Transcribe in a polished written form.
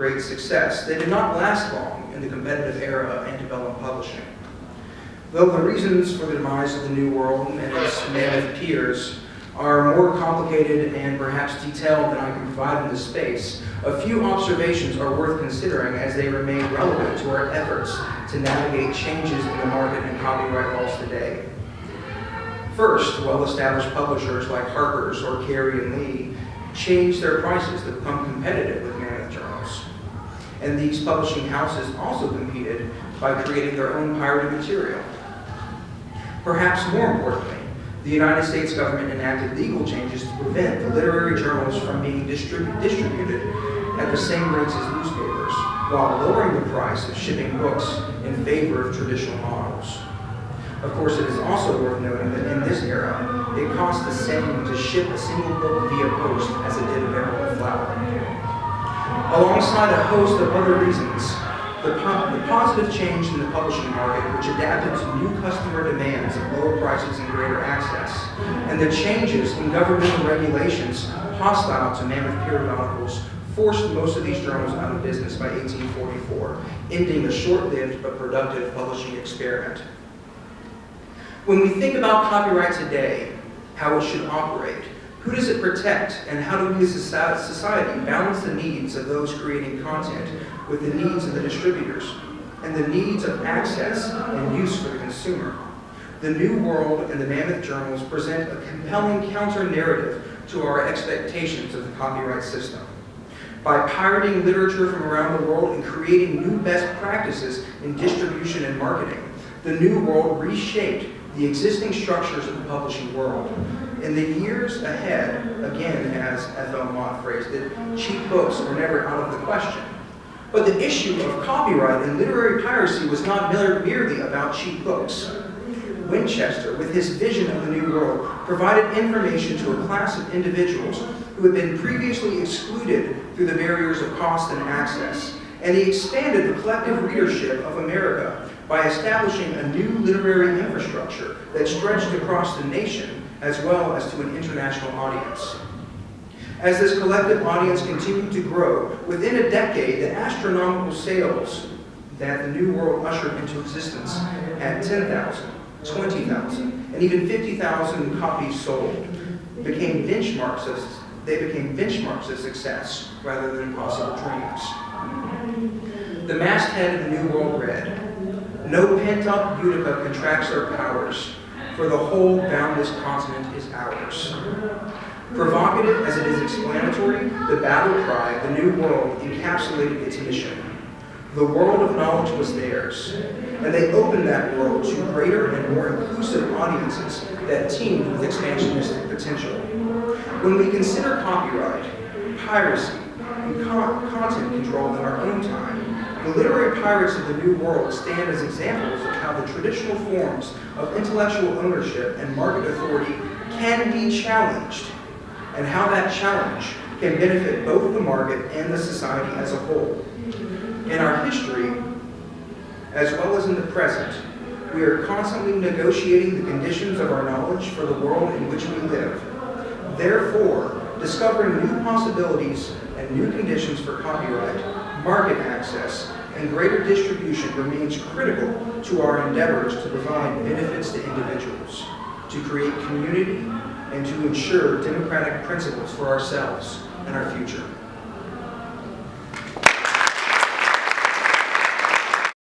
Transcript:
great success, they did not last long in the competitive era of antebellum publishing. Though the reasons for the demise of the New World and its mammoth peers are more complicated and perhaps detailed than I can provide in this space, a few observations are worth considering as they remain relevant to our efforts to navigate changes in the market and copyright laws today. First, well-established publishers like Harper's or Carey and Lee changed their prices to become competitive with mammoth journals. And these publishing houses also competed by creating their own pirated material. Perhaps more importantly, the United States government enacted legal changes to prevent the literary journals from being distributed at the same rates as newspapers, while lowering the price of shipping books in favor of traditional models. Of course, it is also worth noting that in this era, it cost the same to ship a single book via post as it did a barrel of flour. Alongside a host of other reasons, the positive change in the publishing market, which adapted to new customer demands of lower prices and greater access, and the changes in governmental regulations hostile to mammoth periodicals forced most of these journals out of business by 1844, ending a short-lived but productive publishing experiment. When we think about copyright today, how it should operate, who does it protect, and how do we as a society balance the needs of those creating content with the needs of the distributors and the needs of access and use for the consumer? The New World and the Mammoth journals present a compelling counter-narrative to our expectations of the copyright system. By pirating literature from around the world and creating new best practices in distribution and marketing, the New World reshaped the existing structures of the publishing world. In the years ahead, again, as F.L. Mott phrased it, cheap books were never out of the question. But the issue of copyright and literary piracy was not merely about cheap books. Winchester, with his vision of the New World, provided information to a class of individuals who had been previously excluded through the barriers of cost and access, and he expanded the collective readership of America by establishing a new literary infrastructure that stretched across the nation as well as to an international audience. As this collective audience continued to grow, within a decade, the astronomical sales that the New World ushered into existence at 10,000, 20,000, and even 50,000 copies sold became benchmarks of success rather than impossible dreams. The masthead of the New World read, "No pent-up Utica contracts our powers, for the whole boundless continent is ours." Provocative as it is explanatory, the battle cry of the New World encapsulated its mission. The world of knowledge was theirs, and they opened that world to greater and more inclusive audiences that teemed with expansionistic potential. When we consider copyright, piracy, and content control in our own time, the literary pirates of the New World stand as examples of how the traditional forms of intellectual ownership and market authority can be challenged, and how that challenge can benefit both the market and the society as a whole. In our history, as well as in the present, we are constantly negotiating the conditions of our knowledge for the world in which we live. Therefore, discovering new possibilities and new conditions for copyright, market access, and greater distribution remains critical to our endeavors to provide benefits to individuals, to create community, and to ensure democratic principles for ourselves and our future.